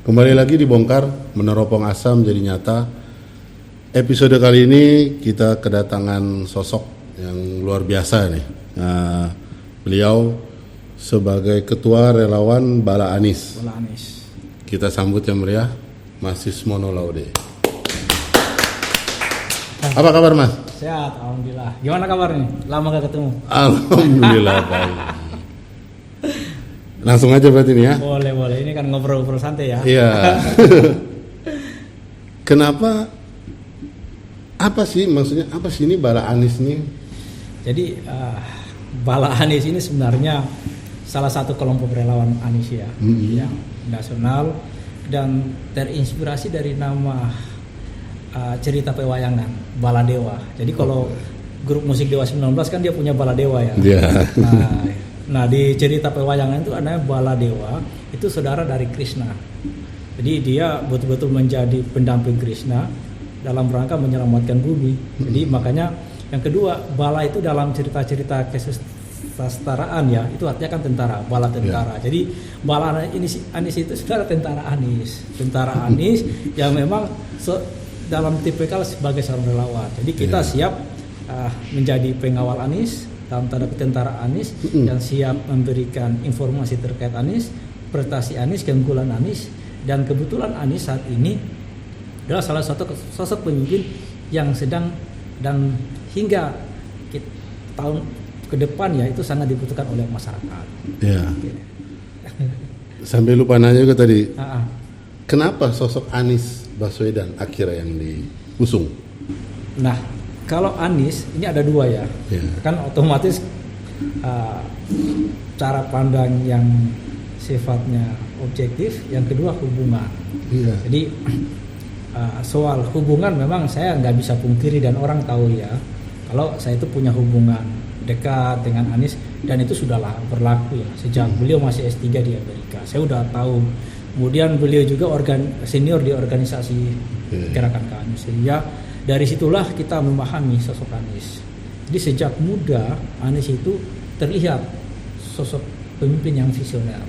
Kembali lagi dibongkar, meneropong asam jadi nyata. Episode kali ini kita kedatangan sosok yang luar biasa nih. Beliau sebagai ketua relawan Bala Anies. Kita sambut yang meriah, Mas Sismono Laude. Apa kabar, Mas? Sehat, alhamdulillah. Gimana kabarnya? Lama gak ketemu. Alhamdulillah baik. Langsung aja berarti nih ya. Boleh. Ini kan ngobrol-ngobrol santai ya. Iya. Kenapa? Apa sih maksudnya? Apa sih ini Bala Anies nih? Jadi Bala Anies ini sebenarnya salah satu kelompok relawan Anies ya, yang nasional dan terinspirasi dari nama cerita pewayangan Bala Dewa. Jadi kalau grup musik Dewa 19 kan dia punya Bala Dewa ya. Yeah. Nah di cerita pewayangan itu ada Bala Dewa, itu saudara dari Krishna. Jadi dia betul-betul menjadi pendamping Krishna dalam rangka menyelamatkan bumi. Jadi makanya yang kedua, Bala itu dalam cerita-cerita kesusastraan ya, itu artinya kan tentara, Bala tentara. Yeah. Jadi Bala Anies itu sebenarnya tentara Anies yang memang dalam tipikal sebagai seorang relawan. Jadi kita siap menjadi pengawal Anies, dalam tanda tentara Anies, dan siap memberikan informasi terkait Anies, prestasi Anies, keunggulan Anies, dan kebetulan Anies saat ini adalah salah satu sosok pemimpin yang sedang dan hingga tahun ke depan ya itu sangat dibutuhkan oleh masyarakat. Ya. Sampai lupa nanya juga tadi. Kenapa sosok Anies Baswedan akhirnya yang diusung? Nah, kalau Anies ini ada dua ya. Kan otomatis cara pandang yang sifatnya objektif, yang kedua hubungan. Jadi soal hubungan memang saya nggak bisa pungkiri dan orang tahu ya, kalau saya itu punya hubungan dekat dengan Anies dan itu sudahlah berlaku ya sejak beliau masih S3 di Amerika. Saya udah tahu. Kemudian beliau juga senior di organisasi Gerakan Anies. Ya dari situlah kita memahami sosok Anies. Jadi sejak muda Anies itu terlihat sosok pemimpin yang visioner.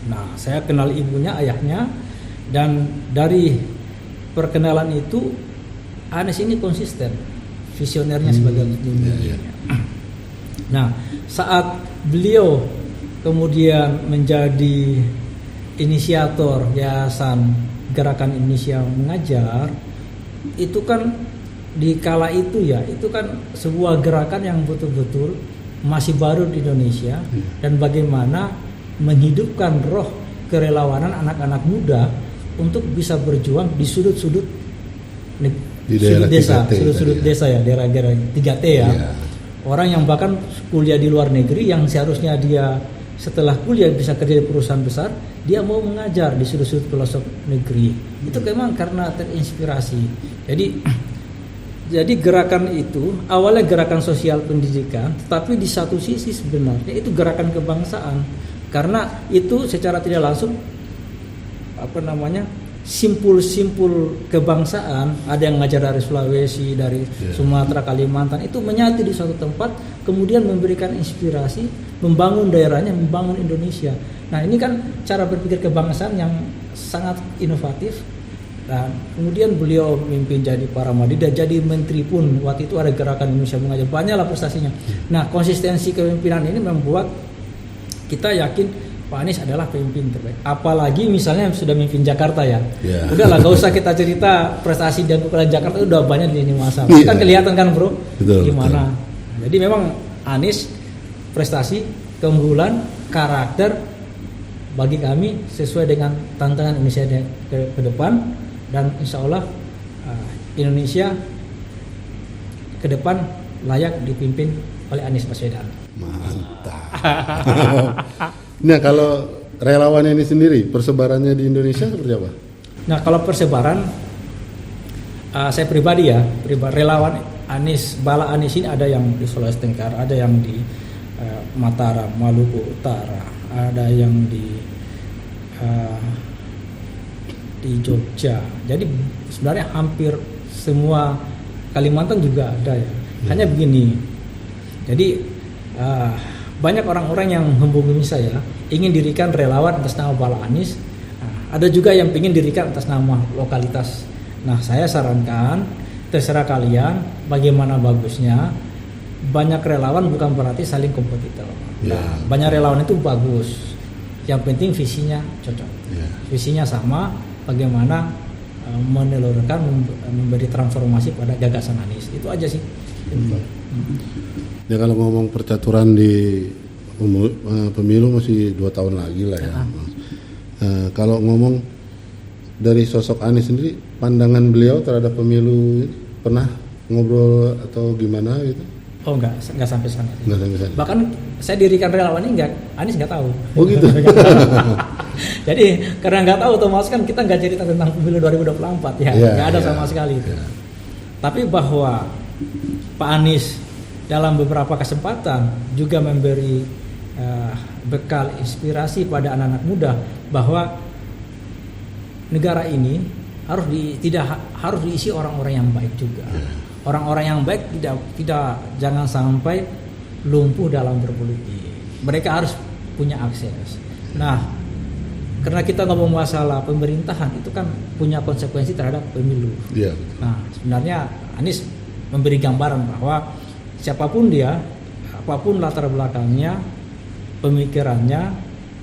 Nah, saya kenal ibunya, ayahnya, dan dari perkenalan itu Anies ini konsisten visionernya sebagai pemimpin. Nah, saat beliau kemudian menjadi inisiator Yayasan Gerakan Indonesia Mengajar, itu kan di kala itu ya, itu kan sebuah gerakan yang betul-betul masih baru di Indonesia, dan bagaimana menghidupkan roh kerelawanan anak-anak muda untuk bisa berjuang di sudut-sudut desa ya, daerah 3T ya. Orang yang bahkan kuliah di luar negeri yang seharusnya dia setelah kuliah bisa kerja di perusahaan besar, dia mau mengajar di sudut-sudut pelosok negeri. Itu memang karena terinspirasi. Jadi gerakan itu awalnya gerakan sosial pendidikan, tetapi di satu sisi sebenarnya itu gerakan kebangsaan. Karena itu secara tidak langsung simpul-simpul kebangsaan, ada yang ngajar dari Sulawesi, dari Sumatera, Kalimantan, itu menyatu di suatu tempat, kemudian memberikan inspirasi, membangun daerahnya, membangun Indonesia. Nah ini kan cara berpikir kebangsaan yang sangat inovatif. Dan kemudian beliau memimpin jadi Paramadi dan jadi menteri pun. Waktu itu ada Gerakan Indonesia Mengajar, banyaklah prestasinya. Nah konsistensi kepemimpinan ini membuat kita yakin Pak Anies adalah pemimpin terbaik. Apalagi misalnya sudah memimpin Jakarta ya. Udahlah, gak usah kita cerita prestasi dan kekuatan Jakarta, udah banyak di lini masa. Kan kelihatan kan bro, gimana. Jadi memang Anies prestasi, keunggulan, karakter bagi kami sesuai dengan tantangan Indonesia ke depan, dan insya Allah Indonesia ke depan layak dipimpin oleh Anies Baswedan. Mantap. Nah kalau relawan ini sendiri persebarannya di Indonesia seperti apa? Nah kalau persebaran saya pribadi ya, relawan Anies, Bala Anies ini ada yang di Sulawesi Tenggara, ada yang di Mataram, Maluku Utara, ada yang di Jogja. Jadi sebenarnya hampir semua, Kalimantan juga ada ya. Hanya begini. Jadi banyak orang-orang yang menghubungi saya ingin dirikan relawan atas nama Bala Anies. ada juga yang ingin dirikan atas nama lokalitas. Nah, saya sarankan terserah kalian bagaimana bagusnya. Banyak relawan bukan berarti saling kompetitor. Nah, banyak relawan itu bagus. Yang penting visinya cocok. Visinya sama, bagaimana menelurkan, memberi transformasi pada gagasan Anies. Itu aja sih. Ya kalau ngomong percaturan di pemilu masih 2 tahun lagi lah ya. Kalau ngomong dari sosok Anies sendiri, pandangan beliau terhadap pemilu pernah ngobrol atau gimana gitu? Oh enggak sampai sana. Enggak sampai sana. Bahkan saya dirikan relawan ini Anies nggak tahu. Oh gitu. Jadi karena nggak tahu, otomatis kan kita nggak cerita tentang pemilu 2024 ya, nggak ada sama sekali itu. Tapi bahwa Pak Anies dalam beberapa kesempatan juga memberi bekal inspirasi pada anak-anak muda bahwa negara ini harus diisi orang-orang yang baik juga. Orang-orang yang baik tidak jangan sampai lumpuh dalam berpolitik. Mereka harus punya akses. Nah, karena kita ngomong masalah pemerintahan itu kan punya konsekuensi terhadap pemilu. Iya. Nah, sebenarnya Anies memberi gambaran bahwa siapapun dia, apapun latar belakangnya, pemikirannya,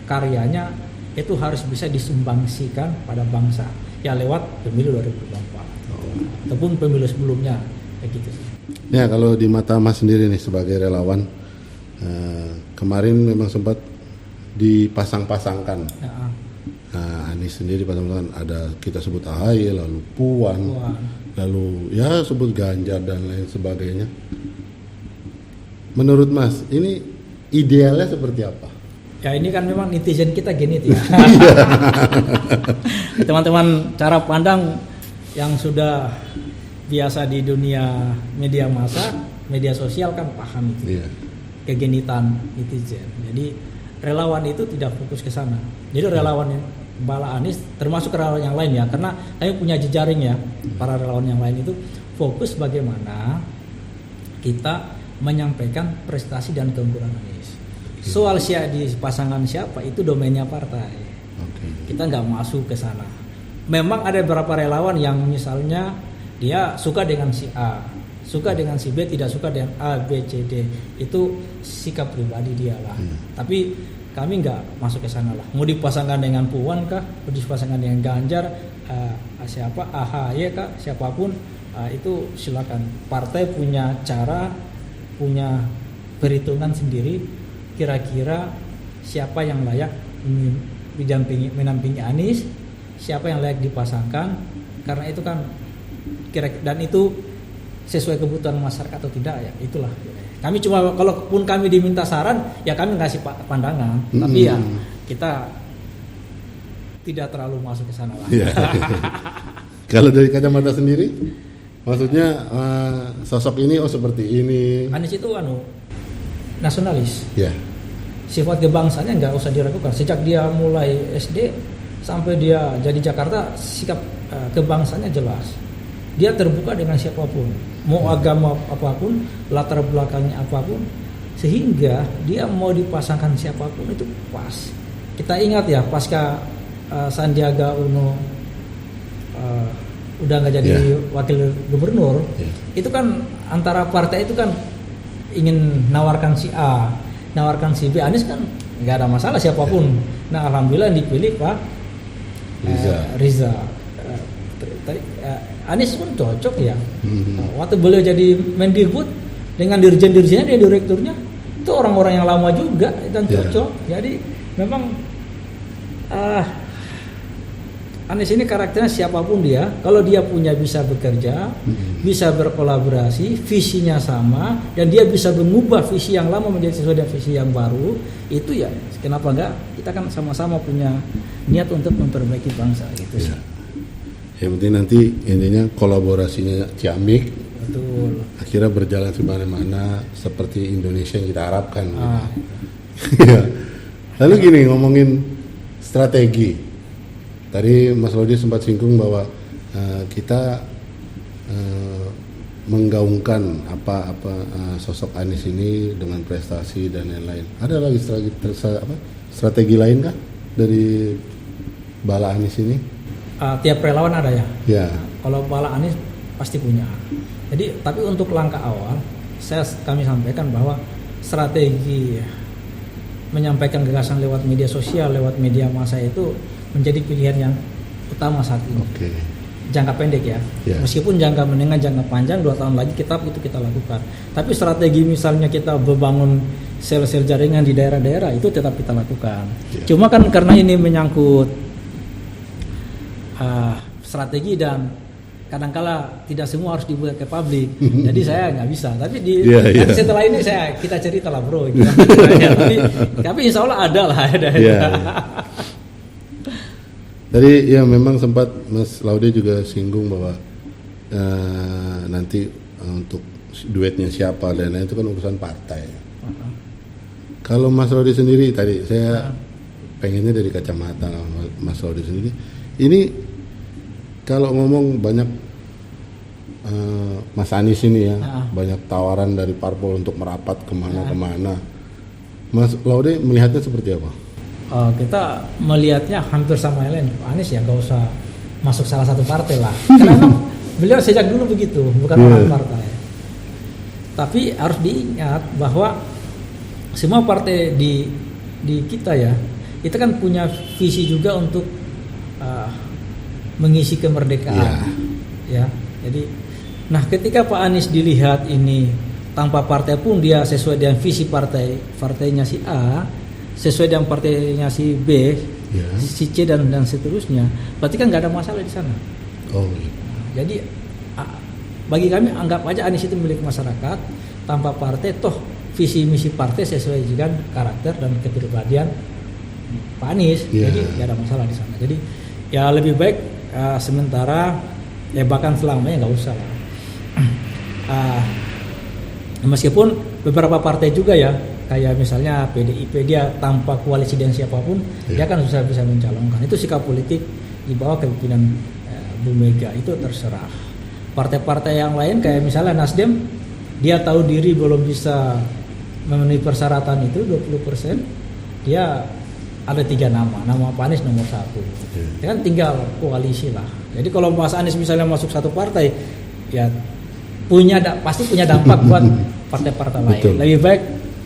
karyanya itu harus bisa disumbangsikan pada bangsa ya lewat pemilu 2024 ataupun pemilu sebelumnya kayak gitu. Ya kalau di mata Mas sendiri nih sebagai relawan, kemarin memang sempat dipasang-pasangkan. Nah, Anies sendiri pasang-pasangkan, ada kita sebut AHY, lalu Puan, lalu ya sebut Ganjar dan lain sebagainya. Menurut Mas, ini idealnya seperti apa? Ya ini kan memang netizen kita gini ya. Teman-teman cara pandang yang sudah biasa di dunia media massa, media sosial kan paham itu. Kegenitan netizen. Jadi relawan itu tidak fokus ke sana. Jadi relawan Bala Anies termasuk relawan yang lain ya, karena kami punya jejaring ya, para relawan yang lain itu fokus bagaimana kita menyampaikan prestasi dan keunggulan Anies. Soal di pasangan siapa itu domainnya partai. Kita nggak masuk ke sana. Memang ada beberapa relawan yang misalnya dia suka dengan si A, suka dengan si B, tidak suka dengan A, B, C, D. Itu sikap pribadi dia lah. Tapi kami nggak masuk ke sana lah. Mau dipasangkan dengan Puan kah, mau dipasangkan dengan Ganjar, siapa, AHY kah, siapapun, itu silakan. Partai punya cara, punya perhitungan sendiri. Kira-kira siapa yang layak menampingi Anies, siapa yang layak dipasangkan, karena itu kan dan itu sesuai kebutuhan masyarakat atau tidak ya, itulah. Kami cuma kalaupun kami diminta saran ya kami ngasih pandangan, tapi ya kita tidak terlalu masuk ke sana lah. Kalau dari kacamata sendiri, maksudnya sosok ini seperti ini. Anies itu nasionalis. Sifat kebangsaannya nggak usah diragukan. Sejak dia mulai SD sampai dia jadi Jakarta, sikap kebangsaannya jelas. Dia terbuka dengan siapapun, mau agama apapun, latar belakangnya apapun, sehingga dia mau dipasangkan siapapun itu pas. Kita ingat ya, pasca Sandiaga Uno udah nggak jadi wakil gubernur, itu kan antara partai itu kan ingin nawarkan si A, nawarkan si B. Anies kan nggak ada masalah siapapun. Nah, alhamdulillah dipilih Pak Riza. Anies pun cocok ya. Waktu beliau jadi Mendikbud dengan dirjen-dirjennya, dia direkturnya itu orang-orang yang lama juga dan cocok. Jadi memang Anies ini karakternya siapapun dia, kalau dia punya bisa bekerja, bisa berkolaborasi, visinya sama, dan dia bisa mengubah visi yang lama menjadi sesuatu visi yang baru, itu ya kenapa enggak? Kita kan sama-sama punya niat untuk memperbaiki bangsa gitu sih. Yang penting nanti intinya kolaborasinya ciamik, betul. Akhirnya berjalan semana-mana seperti Indonesia yang kita harapkan. Lalu gini, ngomongin strategi. Tadi Mas Lodi sempat singgung bahwa kita menggaungkan sosok Anies ini dengan prestasi dan lain-lain. Ada lagi strategi lain kah dari bala Anies ini? Tiap relawan ada ya. Ya. Kalau bala Anies pasti punya. Jadi tapi untuk langkah awal kami sampaikan bahwa strategi menyampaikan gagasan lewat media sosial, lewat media massa itu menjadi pilihan yang utama saat ini. Oke. Jangka pendek ya. Meskipun jangka menengah, jangka panjang 2 tahun lagi kita lakukan. Tapi strategi misalnya kita membangun sel-sel jaringan di daerah-daerah itu tetap kita lakukan. Cuma kan karena ini menyangkut strategi dan kadangkala tidak semua harus dibuat ke publik, jadi saya nggak bisa. Tapi setelah ini kita cerita lah bro. Gitu. tapi insya Allah ada lah. Tadi ya memang sempat Mas Laude juga singgung bahwa nanti untuk duetnya siapa dan lain itu kan urusan partai. Kalau Mas Laude sendiri tadi saya pengennya dari kacamata Mas Laude sendiri. Ini kalau ngomong banyak Mas Anies ini ya, banyak tawaran dari parpol untuk merapat kemana-kemana. Mas Laude melihatnya seperti apa? Kita melihatnya hampir sama lain. Pak Anies ya nggak usah masuk salah satu partai lah. Karena memang beliau sejak dulu begitu, bukan orang partai. Tapi harus diingat bahwa semua partai di kita ya, itu kan punya visi juga untuk mengisi kemerdekaan. Ya, jadi, nah ketika Pak Anies dilihat ini tanpa partai pun dia sesuai dengan visi partainya si A, sesuai dengan partainya si B, si C dan seterusnya, berarti kan nggak ada masalah di sana. Jadi bagi kami anggap aja Anies itu milik masyarakat tanpa partai, toh visi misi partai sesuai dengan karakter dan kepribadian Pak Anies, jadi nggak ada masalah di sana. Jadi ya lebih baik sementara ya bahkan selamanya nggak usah lah. Meskipun beberapa partai juga ya, kayak misalnya PDIP dia tanpa koalisi dengan siapapun dia kan bisa mencalonkan. Itu sikap politik di bawah kepemimpinan Bu Mega, itu terserah. Partai-partai yang lain kayak misalnya Nasdem, dia tahu diri belum bisa memenuhi persyaratan itu 20%, dia ada 3 nama Pak Anies nomor 1. Ya kan tinggal koalisi lah. Jadi kalau Mas Anies misalnya masuk satu partai, ya pasti punya dampak buat partai-partai lain. Lebih baik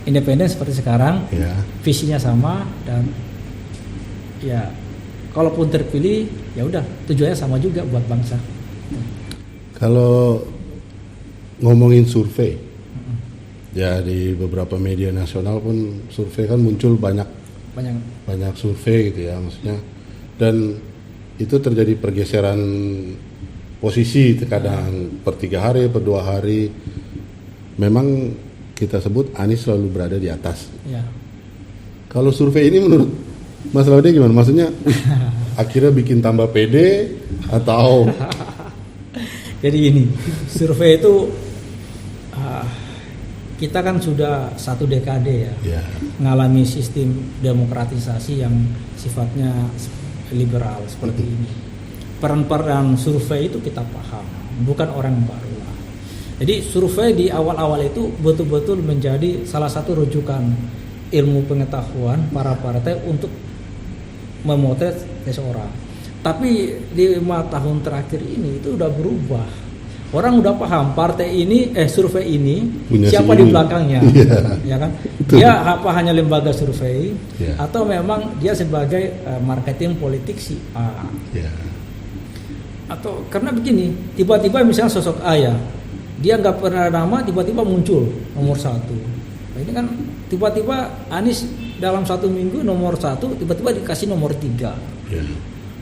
independen seperti sekarang, visinya sama dan ya kalaupun terpilih ya udah tujuannya sama juga buat bangsa. Kalau ngomongin survei, ya di beberapa media nasional pun survei kan muncul banyak survei gitu ya, maksudnya, dan itu terjadi pergeseran posisi terkadang per 3 hari, per 2 hari. Memang kita sebut Anies selalu berada di atas. Kalau survei ini menurut Mas Laude gimana? Maksudnya akhirnya bikin tambah pede atau? Jadi ini survei itu kita kan sudah 1 dekade ya, mengalami sistem demokratisasi yang sifatnya liberal seperti ini. Peran-peran survei itu kita paham, bukan orang baru lah. Jadi survei di awal-awal itu betul-betul menjadi salah satu rujukan ilmu pengetahuan para partai untuk memotret seseorang. Tapi di 5 tahun terakhir ini itu udah berubah. Orang udah paham partai ini, survei ini punya siapa di belakangnya, ya kan? Dia apa hanya lembaga survei atau memang dia sebagai marketing politik si A? Atau karena begini, tiba-tiba misalnya sosok A ya, dia nggak pernah nama, tiba-tiba muncul nomor 1. Nah, ini kan tiba-tiba Anies dalam 1 minggu nomor 1, tiba-tiba dikasih nomor 3.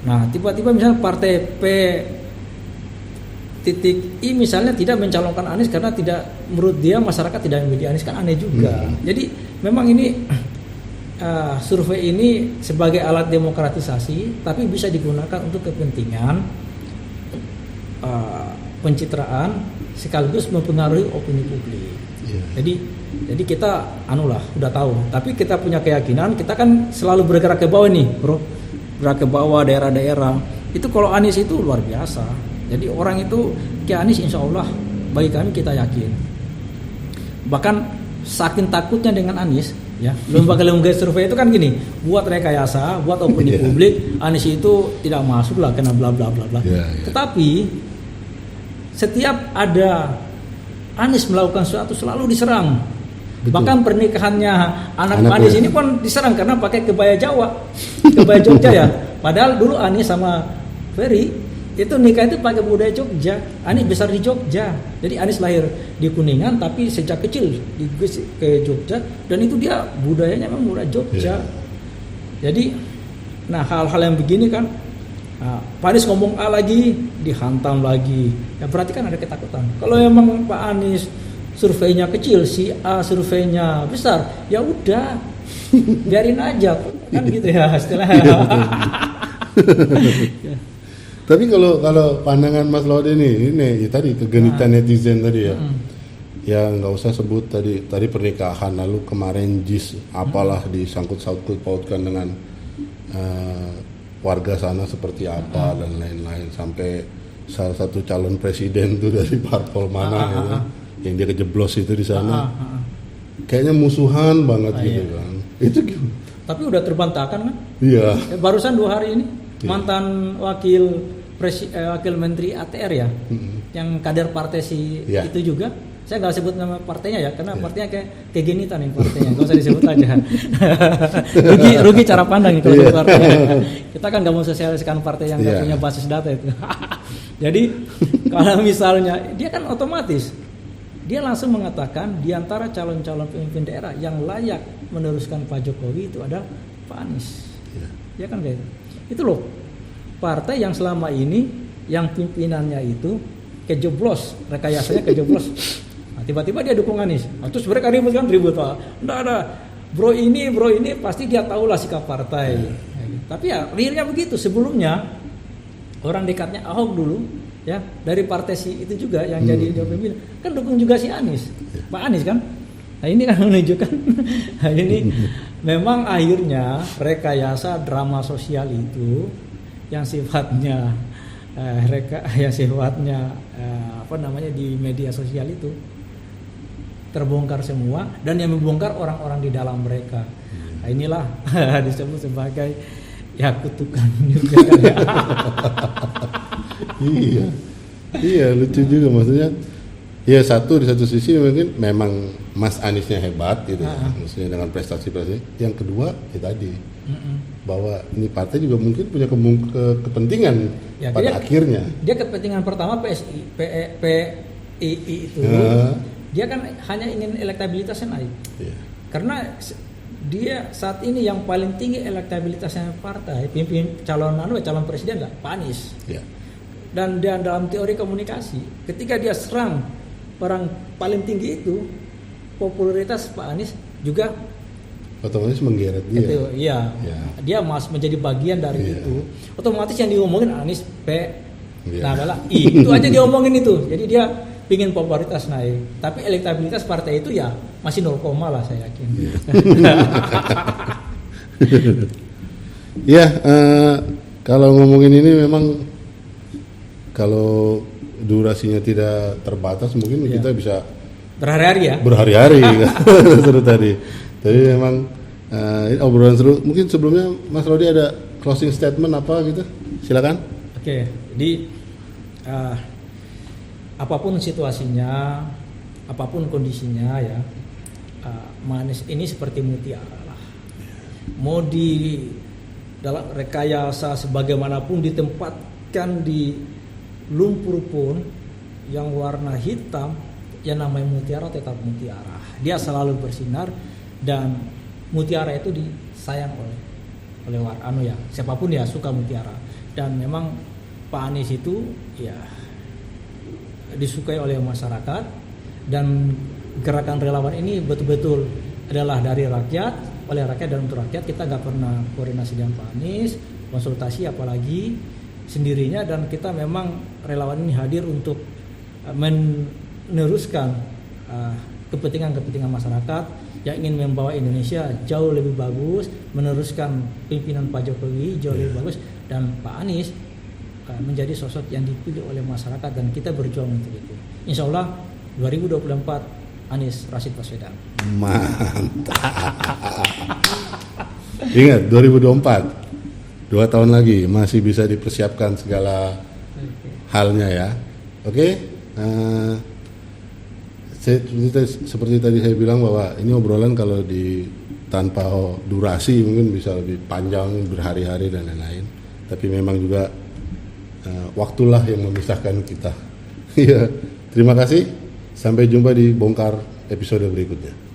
Nah, tiba-tiba misalnya partai P titik I misalnya tidak mencalonkan Anies karena tidak, menurut dia masyarakat tidak memilih Anies, kan aneh juga. Jadi memang ini survei ini sebagai alat demokratisasi, tapi bisa digunakan untuk kepentingan pencitraan sekaligus mempengaruhi opini publik. Jadi kita udah tahu, tapi kita punya keyakinan, kita kan selalu bergerak ke bawah nih, bro. Bergerak ke bawah daerah-daerah. Itu kalau Anies itu luar biasa. Jadi orang itu ke Anies insya Allah bagi kami kita yakin. Bahkan saking takutnya dengan Anies, ya. Lembaga survei itu kan gini, buat rekayasa, buat opini publik, Anies itu tidak masuk lah karena bla bla bla bla. Tetapi setiap ada Anies melakukan sesuatu selalu diserang. Betul. Bahkan pernikahannya anak Anies ini pun diserang karena pakai kebaya Jawa, kebaya Jogja ya. Padahal dulu Anies sama Ferry itu nikah itu pakai budaya Jogja. Anies besar di Jogja. Jadi Anies lahir di Kuningan tapi sejak kecil ke Jogja dan itu dia budayanya memang budaya Jogja. Jadi nah hal-hal yang begini kan Pak Anies ngomong A lagi dihantam lagi. Ya berarti kan ada ketakutan. Kalau emang Pak Anies surveinya kecil, si A surveinya besar, ya udah biarin aja kan gitu ya istilahnya. Tapi kalau pandangan Mas Laude ini ya tadi kegenitan netizen tadi ya. Ya nggak usah sebut tadi pernikahan, lalu kemarin JIS apalah disangkut-sangkut pautkan dengan warga sana seperti apa dan lain-lain, sampai salah satu calon presiden tuh dari parpol mana gitu, yang dia kejeblos itu di sana. Kayaknya musuhan banget gitu kan. Itu gimana? Tapi udah terbantahkan kan? Iya. Barusan 2 hari ini mantan wakil menteri ATR ya, yang kader partai itu juga. Saya nggak sebut nama partainya ya, karena partainya kayak kegenitan nih partainya, nggak usah disebut aja. rugi cara pandang nih kalau sebut partainya. Kita kan nggak mau sosialisasikan partai yang nggak punya basis data itu. Jadi kalau misalnya dia kan otomatis dia langsung mengatakan di antara calon-calon pemimpin daerah yang layak meneruskan Pak Jokowi itu ada Pak Anies. Ya kan kayak itu loh. Partai yang selama ini yang pimpinannya itu kejeblos, rekayasanya kejeblos. Nah, tiba-tiba dia dukung Anies. Nah, terus mereka ribut Pak. Nggak ada. Bro ini pasti dia tahulah sikap partai. Tapi ya realnya begitu. Sebelumnya orang dekatnya Ahok dulu ya dari partai itu juga yang jadi pemimpin kan dukung juga si Anies. Pak Anies kan. Nah ini kan menunjukkan ini memang akhirnya rekayasa drama sosial itu yang sifatnya di media sosial itu terbongkar semua, dan yang membongkar orang-orang di dalam mereka. Nah, inilah disebut sebagai ya kutukan juga. Iya lucu juga maksudnya. Ya di satu sisi mungkin memang Mas Aniesnya hebat gitu ya, maksudnya dengan prestasi. Yang kedua ya tadi bahwa ini partai juga mungkin punya kepentingan ya, pada akhirnya. Dia kepentingan pertama PII itu dia kan hanya ingin elektabilitasnya naik. Karena dia saat ini yang paling tinggi elektabilitasnya partai pimpin calon presiden nggak Pak Anies. Dan dia dalam teori komunikasi ketika dia serang orang paling tinggi itu, popularitas Pak Anies juga otomatis menggeret dia. Dia menjadi bagian dari itu. Otomatis yang diomongin Anies adalah I. Itu aja diomongin itu. Jadi dia pingin popularitas naik. Tapi elektabilitas partai itu ya masih 0, lah saya yakin. Kalau ngomongin ini memang kalau durasinya tidak terbatas mungkin kita bisa berhari-hari seru tadi. Tapi memang obrolan seru. Mungkin sebelumnya Mas Rodi ada closing statement apa gitu? Silakan. Oke. Jadi apapun situasinya, apapun kondisinya ya, Anies ini seperti mutiara lah. Mau di dalam rekayasa sebagaimanapun ditempatkan di lumpur pun yang warna hitam, yang namanya mutiara tetap mutiara. Dia selalu bersinar dan mutiara itu disayang oleh siapapun ya suka mutiara. Dan memang Pak Anies itu ya disukai oleh masyarakat, dan gerakan relawan ini betul-betul adalah dari rakyat, oleh rakyat dan untuk rakyat. Kita nggak pernah koordinasi dengan Pak Anies, konsultasi apalagi sendirinya, dan kita memang relawan ini hadir untuk meneruskan kepentingan masyarakat yang ingin membawa Indonesia jauh lebih bagus, meneruskan pimpinan Pak Jokowi jauh lebih bagus, dan Pak Anies menjadi sosok yang dipilih oleh masyarakat, dan kita berjuang untuk itu. Insya Allah 2024 Anies Rashid Baswedan. Mantap. Ingat 2024, 2 tahun lagi masih bisa dipersiapkan segala halnya ya. Oke. Seperti tadi saya bilang bahwa ini obrolan kalau tanpa durasi mungkin bisa lebih panjang, berhari-hari dan lain-lain. Tapi memang juga waktulah yang memisahkan kita. Iya. Terima kasih. Sampai jumpa di Bongkar episode berikutnya.